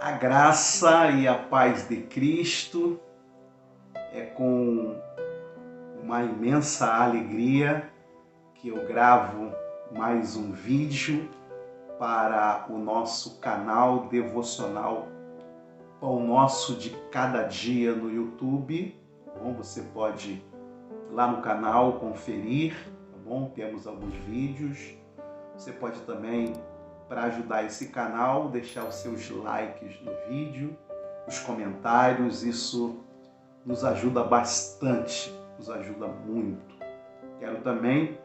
A graça e a paz de Cristo. É com uma imensa alegria que eu gravo mais um vídeo para o nosso canal devocional Pão Nosso de Cada Dia no YouTube. Bom, você pode ir lá no canal conferir, tá bom? Temos alguns vídeos. Você pode também, para ajudar esse canal, deixar os seus likes no vídeo, os comentários. Isso nos ajuda bastante, nos ajuda muito. Quero também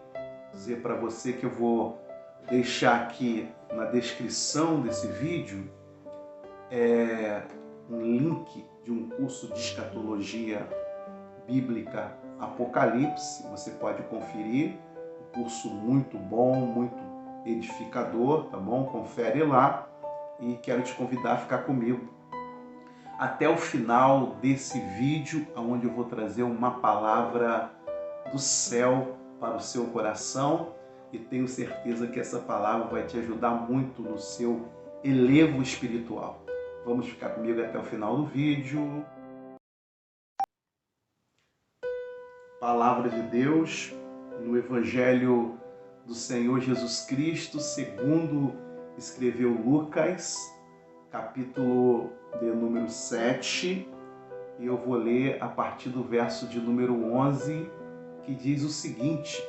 dizer para você que eu vou deixar aqui na descrição desse vídeo um link de um curso de escatologia bíblica Apocalipse. Você pode conferir, um curso muito bom, muito edificador, tá bom? Confere lá e quero te convidar a ficar comigo até o final desse vídeo, onde eu vou trazer uma palavra do céu para o seu coração e tenho certeza que essa palavra vai te ajudar muito no seu elevo espiritual. Vamos ficar comigo até o final do vídeo. Palavra de Deus no Evangelho do Senhor Jesus Cristo, segundo escreveu Lucas, capítulo de número 7, e eu vou ler a partir do verso de número 11, que diz o seguinte: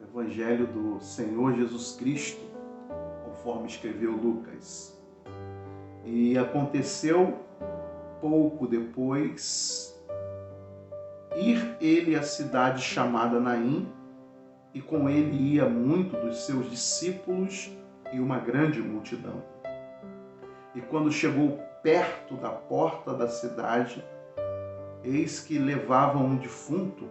o Evangelho do Senhor Jesus Cristo, conforme escreveu Lucas. E aconteceu pouco depois, ir ele à cidade chamada Naim, e com ele ia muito dos seus discípulos e uma grande multidão. E quando chegou perto da porta da cidade, eis que levavam um defunto,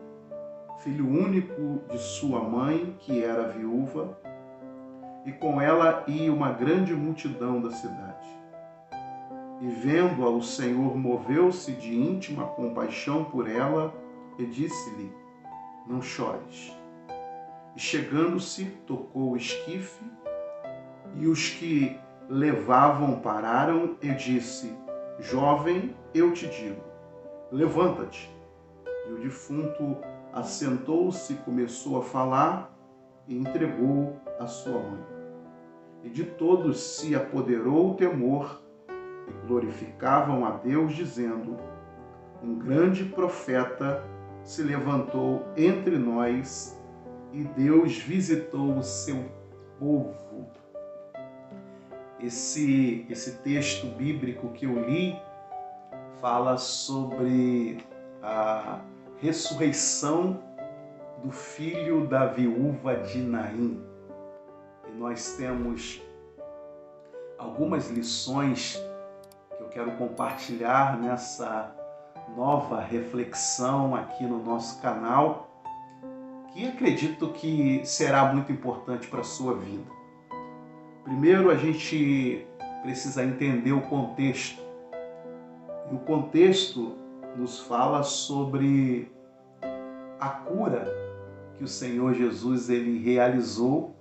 filho único de sua mãe, que era viúva, e com ela ia uma grande multidão da cidade. E vendo-a, o Senhor moveu-se de íntima compaixão por ela e disse-lhe: não chores. E chegando-se, tocou o esquife, e os que levavam pararam e disse: jovem, eu te digo, levanta-te. E o defunto assentou-se, começou a falar e entregou a sua mãe. E de todos se apoderou o temor e glorificavam a Deus, dizendo: um grande profeta se levantou entre nós e Deus visitou o seu povo. Esse texto bíblico que eu li fala sobre a ressurreição do filho da viúva de Naim. E nós temos algumas lições que eu quero compartilhar nessa nova reflexão aqui no nosso canal, que acredito que será muito importante para a sua vida. Primeiro, a gente precisa entender o contexto. E o contexto nos fala sobre a cura que o Senhor Jesus ele realizou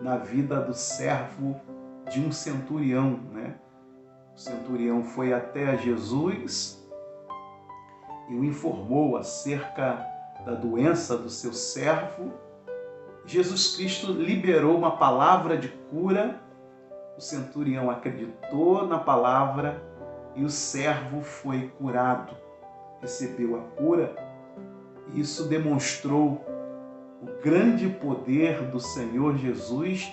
na vida do servo de um centurião, né? O centurião foi até Jesus e o informou acerca da doença do seu servo. Jesus Cristo liberou uma palavra de cura, o centurião acreditou na palavra e o servo foi curado, recebeu a cura. E isso demonstrou o grande poder do Senhor Jesus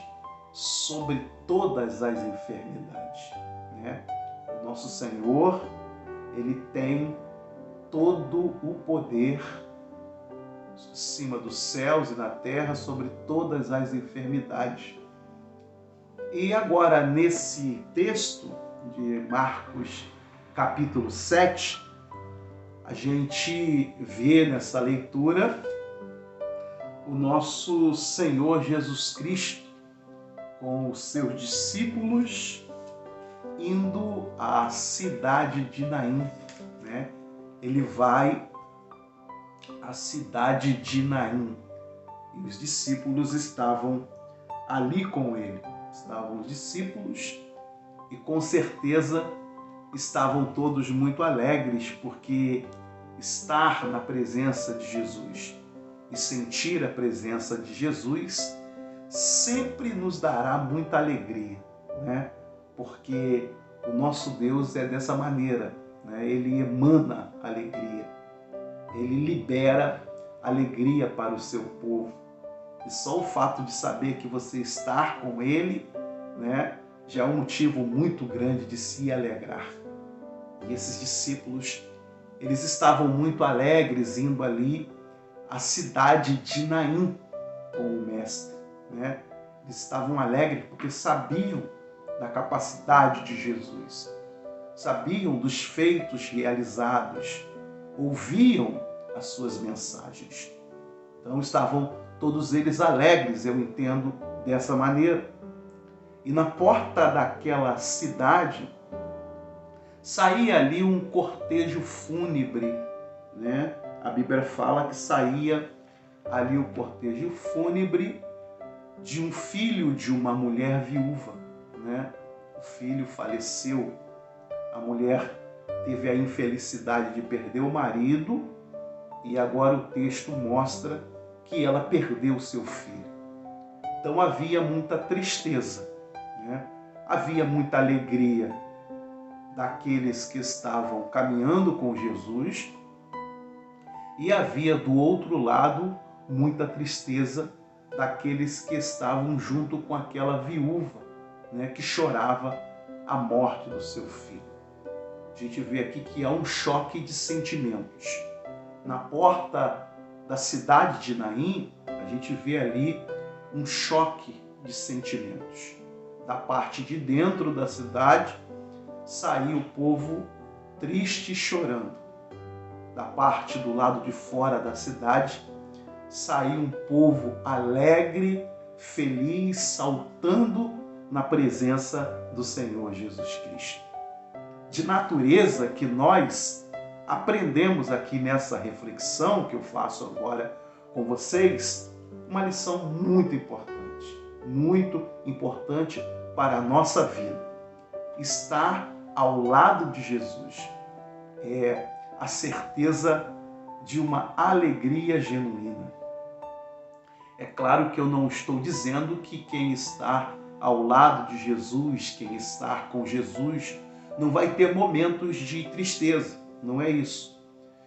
sobre todas as enfermidades, né? O nosso Senhor, ele tem todo o poder acima dos céus e na terra sobre todas as enfermidades. E agora, nesse texto de Marcos, capítulo 7, a gente vê nessa leitura o nosso Senhor Jesus Cristo com os seus discípulos indo à cidade de Naim, né? Ele vai à cidade de Naim e os discípulos estavam ali com ele. Estavam os discípulos e com certeza estavam todos muito alegres, porque estar na presença de Jesus e sentir a presença de Jesus sempre nos dará muita alegria, né? Porque o nosso Deus é dessa maneira, né? Ele emana alegria, ele libera alegria para o seu povo. E só o fato de saber que você está com ele, né, já é um motivo muito grande de se alegrar. E esses discípulos, eles estavam muito alegres indo ali à cidade de Naim com o mestre, né? Eles estavam alegres porque sabiam da capacidade de Jesus, sabiam dos feitos realizados, ouviam as suas mensagens. Então estavam todos eles alegres, eu entendo dessa maneira. E na porta daquela cidade saía ali um cortejo fúnebre, né? A Bíblia fala que saía ali o cortejo fúnebre de um filho de uma mulher viúva, né? O filho faleceu, a mulher teve a infelicidade de perder o marido e agora o texto mostra que ela perdeu seu filho. Então havia muita tristeza, né? Havia muita alegria daqueles que estavam caminhando com Jesus e havia do outro lado muita tristeza daqueles que estavam junto com aquela viúva, né, que chorava a morte do seu filho. A gente vê aqui que há um choque de sentimentos. Na porta da cidade de Naim, a gente vê ali um choque de sentimentos. Da parte de dentro da cidade, saiu o povo triste e chorando. Da parte do lado de fora da cidade, saiu um povo alegre, feliz, saltando na presença do Senhor Jesus Cristo. De natureza que nós aprendemos aqui nessa reflexão que eu faço agora com vocês, uma lição muito importante para a nossa vida. Estar ao lado de Jesus é a certeza de uma alegria genuína. É claro que eu não estou dizendo que quem está ao lado de Jesus, quem está com Jesus, não vai ter momentos de tristeza. Não é isso.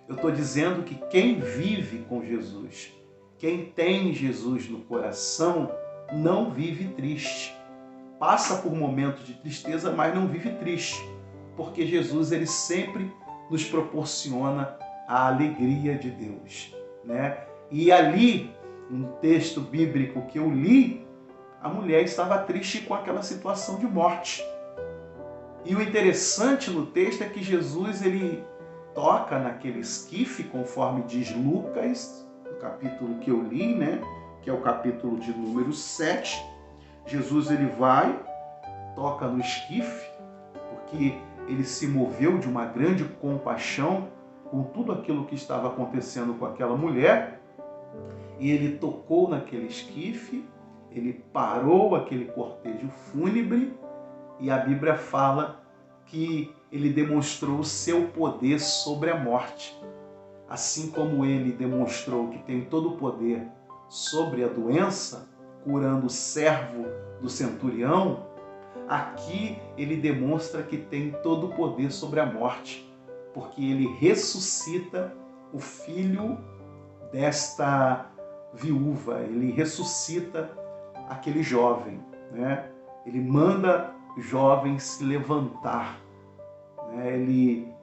Eu estou dizendo que quem vive com Jesus, quem tem Jesus no coração, não vive triste. Passa por momentos de tristeza, mas não vive triste. Porque Jesus, ele sempre nos proporciona a alegria de Deus, né? E ali, no texto bíblico que eu li, a mulher estava triste com aquela situação de morte. E o interessante no texto é que Jesus, ele toca naquele esquife, conforme diz Lucas, no capítulo que eu li, né? Que é o capítulo de número 7. Jesus, ele vai, toca no esquife, porque ele se moveu de uma grande compaixão com tudo aquilo que estava acontecendo com aquela mulher, e ele tocou naquele esquife, ele parou aquele cortejo fúnebre, e a Bíblia fala que ele demonstrou o seu poder sobre a morte. Assim como ele demonstrou que tem todo o poder sobre a doença, curando o servo do centurião, aqui ele demonstra que tem todo o poder sobre a morte, porque ele ressuscita o filho desta viúva, ele ressuscita aquele jovem, né? Ele manda o jovem se levantar, né? Ele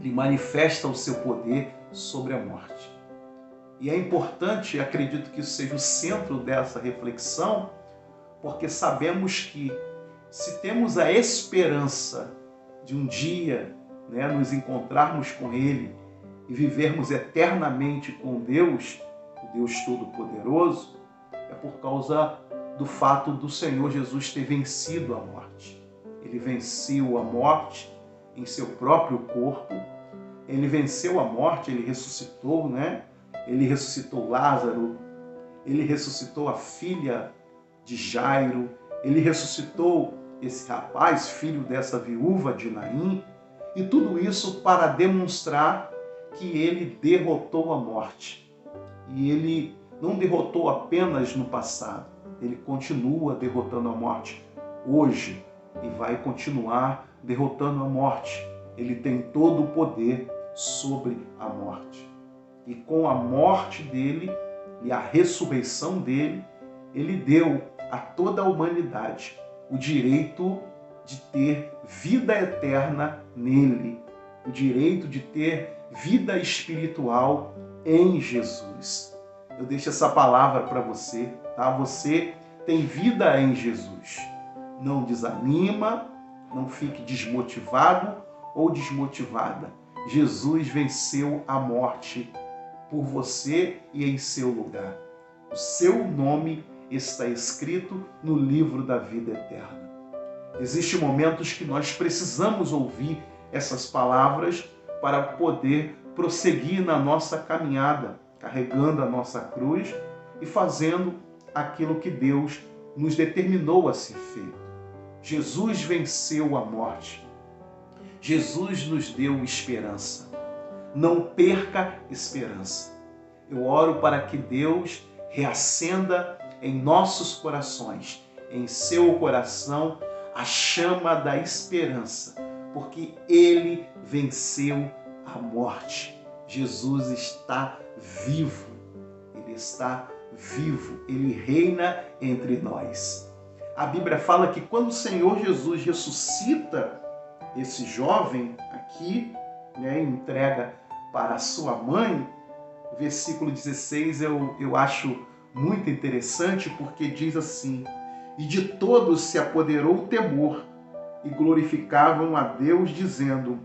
manifesta o seu poder sobre a morte. E é importante, acredito que isso seja o centro dessa reflexão, porque sabemos que se temos a esperança de um dia, né, nos encontrarmos com Ele e vivermos eternamente com Deus, o Deus Todo-Poderoso, é por causa do fato do Senhor Jesus ter vencido a morte. Ele venceu a morte em seu próprio corpo, ele venceu a morte, ele ressuscitou, né? Ele ressuscitou Lázaro, ele ressuscitou a filha de Jairo, ele ressuscitou esse rapaz, filho dessa viúva de Naim, e tudo isso para demonstrar que ele derrotou a morte. E ele não derrotou apenas no passado, ele continua derrotando a morte hoje e vai continuar derrotando a morte. Ele tem todo o poder sobre a morte. E com a morte dele e a ressurreição dele, ele deu a toda a humanidade o direito de ter vida eterna nele, o direito de ter vida espiritual em Jesus. Eu deixo essa palavra para você, tá? Você tem vida em Jesus. Não desanima, não fique desmotivado ou desmotivada. Jesus venceu a morte por você e em seu lugar. O seu nome está escrito no livro da vida eterna. Existem momentos que nós precisamos ouvir essas palavras para poder prosseguir na nossa caminhada, carregando a nossa cruz e fazendo aquilo que Deus nos determinou a ser feito. Jesus venceu a morte. Jesus nos deu esperança. Não perca esperança. Eu oro para que Deus reacenda em nossos corações, em seu coração, a chama da esperança, porque Ele venceu a morte. Jesus está vivo. Ele está vivo. Ele reina entre nós. A Bíblia fala que quando o Senhor Jesus ressuscita esse jovem aqui, entrega para a sua mãe, versículo 16 eu acho muito interessante, porque diz assim: e de todos se apoderou o temor, e glorificavam a Deus, dizendo: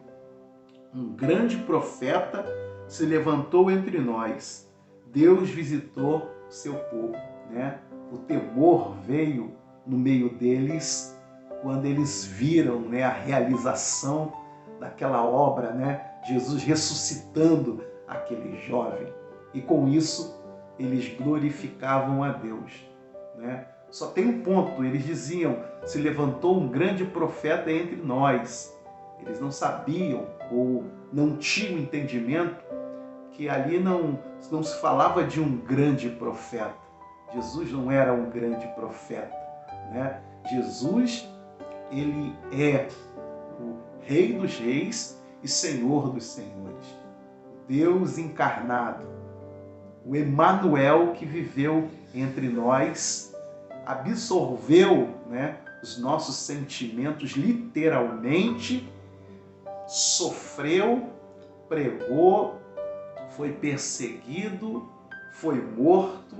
um grande profeta se levantou entre nós, Deus visitou seu povo. O temor veio no meio deles quando eles viram a realização daquela obra, Jesus ressuscitando aquele jovem. E com isso, eles glorificavam a Deus. Só tem um ponto, eles diziam: se levantou um grande profeta entre nós. Eles não sabiam ou não tinham entendimento que ali não se falava de um grande profeta. Jesus não era um grande profeta. Jesus, ele é o Rei dos Reis e Senhor dos Senhores. Deus encarnado, o Emanuel que viveu entre nós, absorveu os nossos sentimentos literalmente, sofreu, pregou, foi perseguido, foi morto,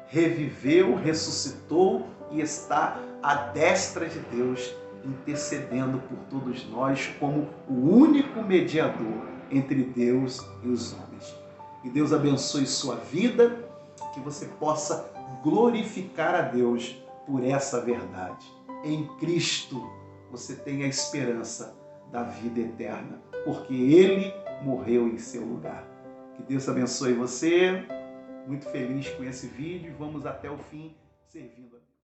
reviveu, ressuscitou e está à destra de Deus, intercedendo por todos nós como o único mediador entre Deus e os homens. Que Deus abençoe sua vida, que você possa glorificar a Deus por essa verdade. Em Cristo você tem a esperança da vida eterna, porque Ele morreu em seu lugar. Que Deus abençoe você. Muito feliz com esse vídeo. Vamos até o fim servindo a Deus.